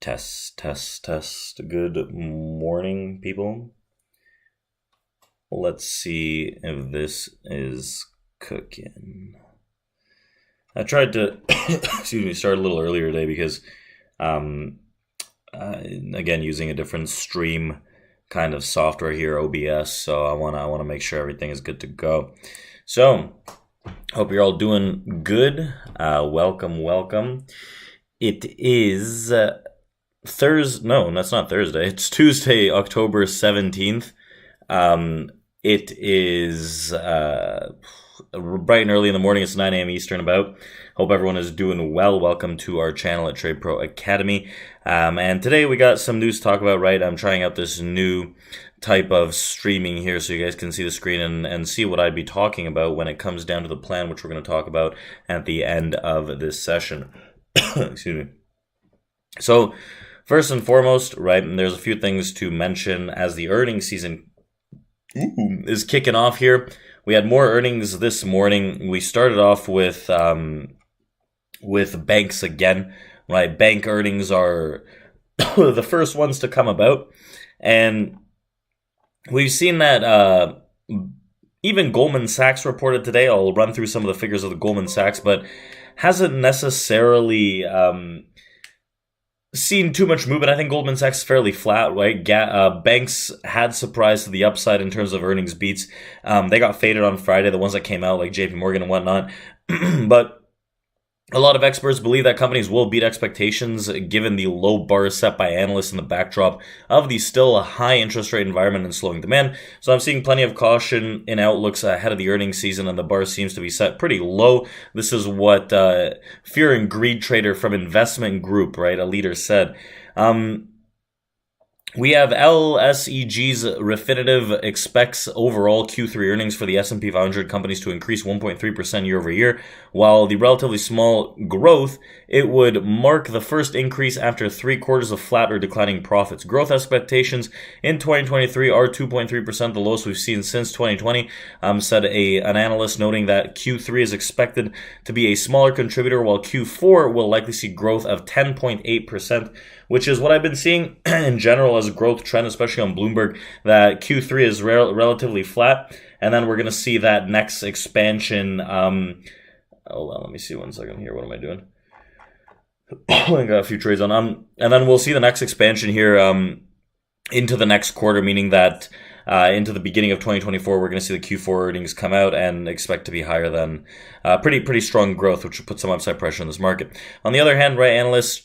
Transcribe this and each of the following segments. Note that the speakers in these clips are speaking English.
Test, test, test. Good morning, people. Let's see if this is cooking. I tried to, start a little earlier today because, again, using a different stream kind of software here, OBS. So I wanna make sure everything is good to go. So, hope you're all doing good. Welcome. It is Thursday. No, that's not Thursday. It's Tuesday, October 17th. It is bright and early in the morning. It's 9 a.m. Eastern about. Hope everyone is doing well. Welcome to our channel at TRADEPRO Academy. And today we got some news to talk about, right? I'm trying out this new type of streaming here so you guys can see the screen and see what I'd be talking about when it comes down to the plan, which we're going to talk about at the end of this session. Excuse me. So, first and foremost, right, and there's a few things to mention as the earnings season is kicking off here. We had more earnings this morning. We started off with banks again, right? Bank earnings are the first ones to come about, and we've seen that even Goldman Sachs reported today. I'll run through some of the figures of the Goldman Sachs, but hasn't necessarily seen too much movement. I think Goldman Sachs is fairly flat, right? Banks had surprised to the upside in terms of earnings beats. They got faded on Friday, the ones that came out like JP Morgan and whatnot. But a lot of experts believe that companies will beat expectations given the low bars set by analysts in the backdrop of the still high interest rate environment and slowing demand. So I'm seeing plenty of caution in outlooks ahead of the earnings season, and the bar seems to be set pretty low. This is what Fear and Greed Trader from Investment Group, right, a leader said. We have LSEG's Refinitiv expects overall Q3 earnings for the S&P 500 companies to increase 1.3% year over year. While the relatively small growth, it would mark the first increase after 3 quarters of flat or declining profits. Growth expectations in 2023 are 2.3%, the lowest we've seen since 2020, said an analyst, noting that Q3 is expected to be a smaller contributor, while Q4 will likely see growth of 10.8%, which is what I've been seeing in general as a growth trend, especially on Bloomberg, that Q3 is relatively flat, and then we're going to see that next expansion. Hold on, let me see 1 second here. What am I doing? I got a few trades on. And then we'll see the next expansion here into the next quarter, meaning that into the beginning of 2024, we're going to see the Q4 earnings come out and expect to be higher than pretty strong growth, which will put some upside pressure in this market. On the other hand, right, analysts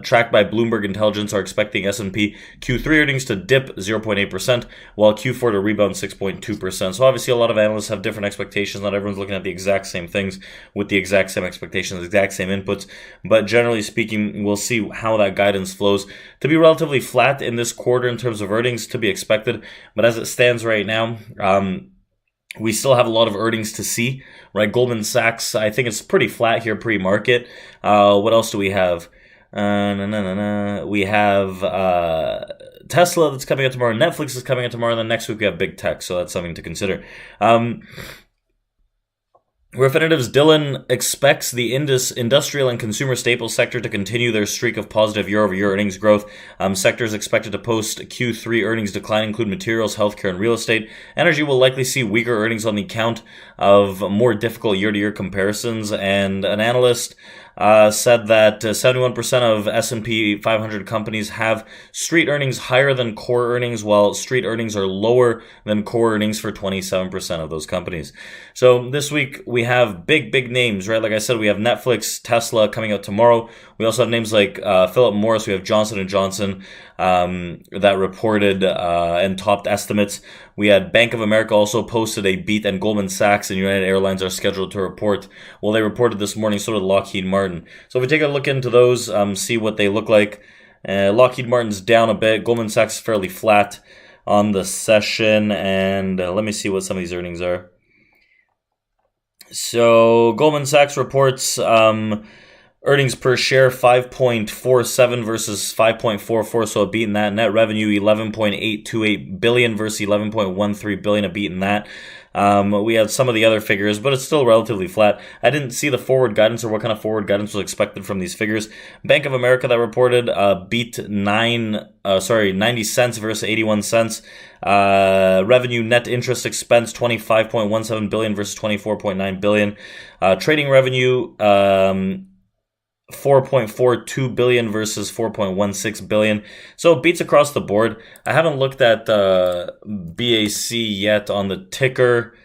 tracked by Bloomberg Intelligence are expecting S&P Q3 earnings to dip 0.8%, while Q4 to rebound 6.2%. So obviously, a lot of analysts have different expectations. Not everyone's looking at the exact same things with the exact same expectations, exact same inputs. But generally speaking, we'll see how that guidance flows. To be relatively flat in this quarter in terms of earnings, to be expected. But as it stands right now, we still have a lot of earnings to see, right? Goldman Sachs, I think it's pretty flat here pre-market. What else do we have? We have Tesla that's coming out tomorrow. Netflix is coming out tomorrow. And then next week we have big tech, so that's something to consider. Refinitiv's Dylan expects the industrial and consumer staples sector to continue their streak of positive year-over-year earnings growth. Sectors expected to post Q3 earnings decline include materials, healthcare, and real estate. Energy will likely see weaker earnings on the account of more difficult year-to-year comparisons, and an analyst said that 71% of S&P 500 companies have street earnings higher than core earnings, while street earnings are lower than core earnings for 27% of those companies. So this week we have big names, right? Like I said, we have Netflix, Tesla coming out tomorrow. We also have names like Philip Morris. We have Johnson & Johnson that reported and topped estimates. We had Bank of America also posted a beat, and Goldman Sachs and United Airlines are scheduled to report. Well, they reported this morning, so did Lockheed Martin. So if we take a look into those, see what they look like. Lockheed Martin's down a bit. Goldman Sachs is fairly flat on the session. And let me see what some of these earnings are. So Goldman Sachs reports Earnings per share 5.47 versus 5.44, so a beat in that. Net revenue 11.828 billion versus 11.13 billion, a beat in that. We had some of the other figures, but it's still relatively flat. I didn't see the forward guidance or what kind of forward guidance was expected from these figures. Bank of America that reported beat 90 cents versus 81 cents. Revenue net interest expense 25.17 billion versus 24.9 billion. Trading revenue 4.42 billion versus 4.16 billion. So it beats across the board. I haven't looked at BAC yet on the ticker.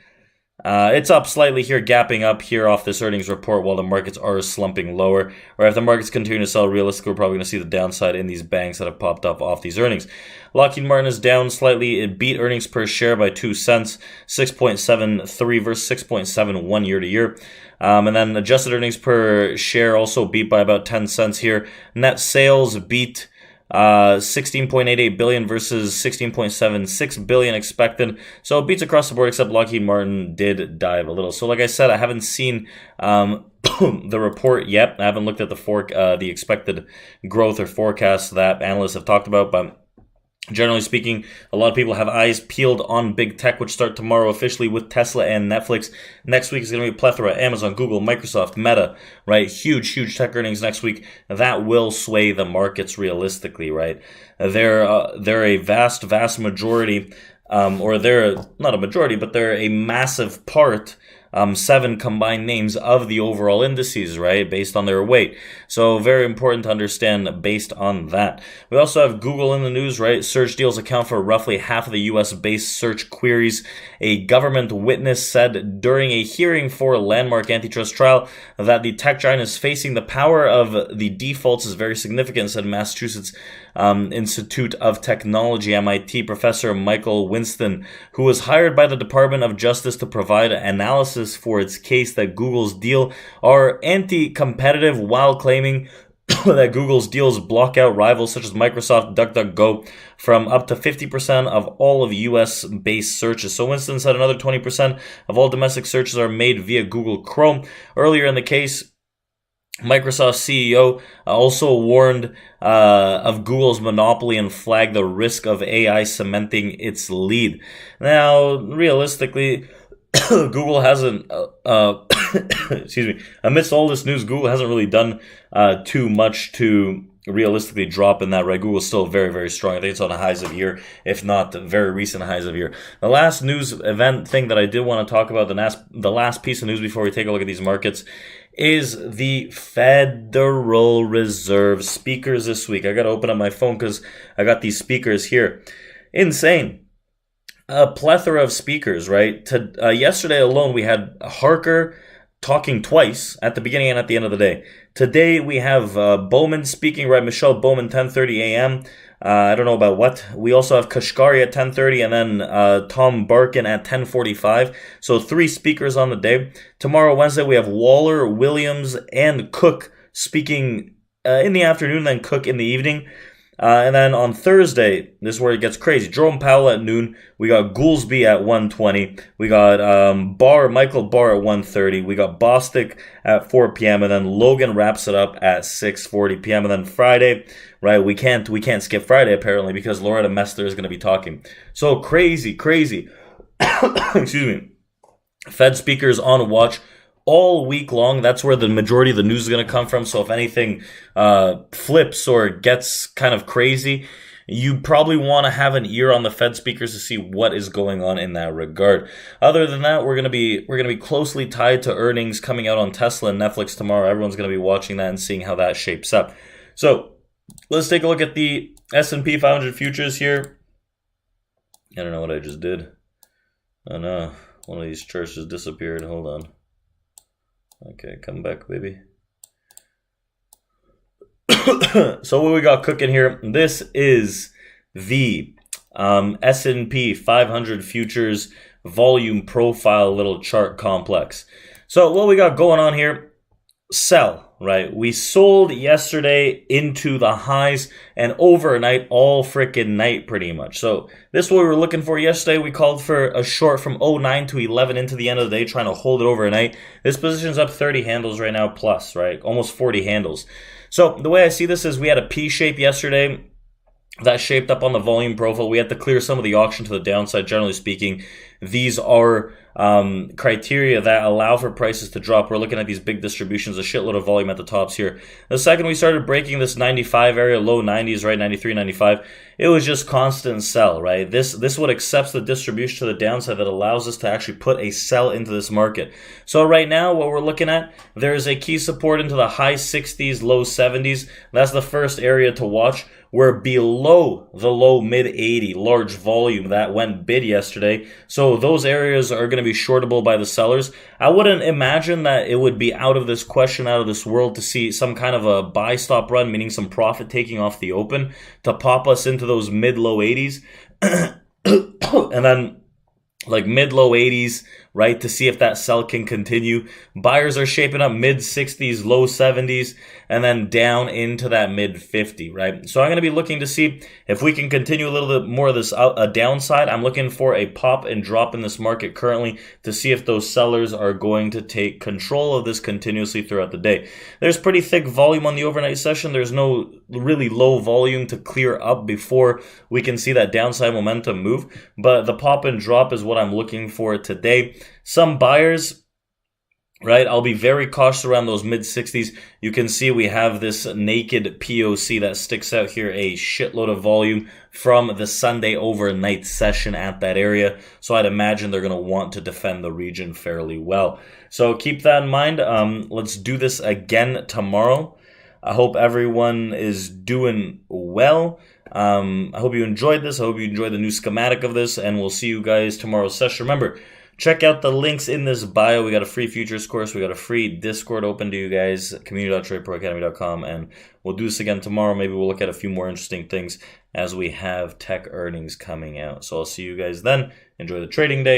It's up slightly here, gapping up here off this earnings report while the markets are slumping lower. Or if the markets continue to sell, realistically, we're probably going to see the downside in these banks that have popped up off these earnings. Lockheed Martin is down slightly. It beat earnings per share by 2 cents, 6.73 versus 6.71 year to year. And then adjusted earnings per share also beat by about 10 cents here. Net sales beat 16.88 billion versus 16.76 billion expected. So it beats across the board, except Lockheed Martin did dive a little. So like I said, I haven't seen the report yet. I haven't looked at the expected growth or forecast that analysts have talked about, but generally speaking, a lot of people have eyes peeled on big tech, which start tomorrow officially with Tesla and Netflix. Next week is going to be a plethora: Amazon, Google, Microsoft, Meta, right? Huge tech earnings next week. That will sway the markets realistically, right? They're a vast majority, or they're not a majority, but they're a massive part, 7 combined names of the overall indices, right, based on their weight. So very important to understand based on that. We also have Google in the news, right? Search deals account for roughly half of the U.S.-based search queries. A government witness said during a hearing for a landmark antitrust trial that the tech giant is facing the power of the defaults is very significant, said Massachusetts Institute of Technology, MIT, Professor Michael Winston, who was hired by the Department of Justice to provide analysis for its case that Google's deal are anti-competitive, while claiming that Google's deals block out rivals such as Microsoft, DuckDuckGo from up to 50% of all of US-based searches. So Winston said another 20% of all domestic searches are made via Google Chrome. Earlier in the case, Microsoft CEO also warned of Google's monopoly and flagged the risk of AI cementing its lead. Now, realistically, Google hasn't, excuse me, amidst all this news, Google hasn't really done too much to realistically drop in that, right? Google's still very strong. I think it's on the highs of the year, if not the very recent highs of the year. The last news event thing that I did want to talk about, the last piece of news before we take a look at these markets, is the Federal Reserve speakers this week. I got to open up my phone because I got these speakers here. Insane. A plethora of speakers, right? Yesterday alone, we had Harker talking twice at the beginning and at the end of the day. Today, we have Bowman speaking, right? Michelle Bowman, 10:30 a.m. I don't know about what. We also have Kashkari at 10:30 and then Tom Barkin at 10:45. So 3 speakers on the day. Tomorrow, Wednesday, we have Waller, Williams, and Cook speaking in the afternoon, then Cook in the evening. And then on Thursday, this is where it gets crazy. Jerome Powell at noon. We got Goolsby at 1:20. We got Michael Barr at 1:30. We got Bostic at 4 p.m. And then Logan wraps it up at 6:40 p.m. And then Friday, right? We can't skip Friday apparently because Loretta Mester is going to be talking. So crazy. Excuse me. Fed speakers on watch all week long. That's where the majority of the news is going to come from. So if anything flips or gets kind of crazy, you probably want to have an ear on the Fed speakers to see what is going on in that regard. Other than that, we're going to be closely tied to earnings coming out on Tesla and Netflix tomorrow. Everyone's going to be watching that and seeing how that shapes up. So let's take a look at the S&P 500 futures here. I don't know what I just did. Oh no, one of these charts just disappeared. Hold on. Okay, come back, baby. So what we got cooking here, this is the S&P 500 futures volume profile little chart complex. So what we got going on here, sell. right? We sold yesterday into the highs and overnight all freaking night pretty much. So this is what we were looking for yesterday. We called for a short from 09 to 11 into the end of the day, trying to hold it overnight. This position's up 30 handles right now plus, right? Almost 40 handles. So the way I see this is we had a P shape yesterday that shaped up on the volume profile. We had to clear some of the auction to the downside. Generally speaking, these are criteria that allow for prices to drop. We're looking at these big distributions, a shitload of volume at the tops here. The second we started breaking this 95 area, low 90s, right, 93, 95, it was just constant sell, right? This what accepts the distribution to the downside that allows us to actually put a sell into this market. So right now, what we're looking at, there is a key support into the high 60s, low 70s. That's the first area to watch. We're below the low mid 80 large volume that went bid yesterday. So those areas are going to be shortable by the sellers. I wouldn't imagine that it would be out of this question, out of this world to see some kind of a buy stop run, meaning some profit taking off the open to pop us into those mid low 80s. And then like mid low 80s, right, to see if that sell can continue. Buyers are shaping up mid 60s, low 70s, and then down into that mid 50, right? So I'm going to be looking to see if we can continue a little bit more of this a downside. I'm looking for a pop and drop in this market currently to see if those sellers are going to take control of this continuously throughout the day. There's pretty thick volume on the overnight session. There's no really low volume to clear up before we can see that downside momentum move, but the pop and drop is what I'm looking for today. Some buyers, right, I'll be very cautious around those mid-60s. You can see we have this naked POC that sticks out here, a shitload of volume from the Sunday overnight session at that area. So I'd imagine they're going to want to defend the region fairly well. So keep that in mind. Let's do this again tomorrow. I hope everyone is doing well. I hope you enjoyed this. I hope you enjoyed the new schematic of this, and we'll see you guys tomorrow's session. Remember, check out the links in this bio. We got a free futures course. We got a free Discord open to you guys, community.tradeproacademy.com, and we'll do this again tomorrow. Maybe we'll look at a few more interesting things as we have tech earnings coming out. So I'll see you guys then. Enjoy the trading day.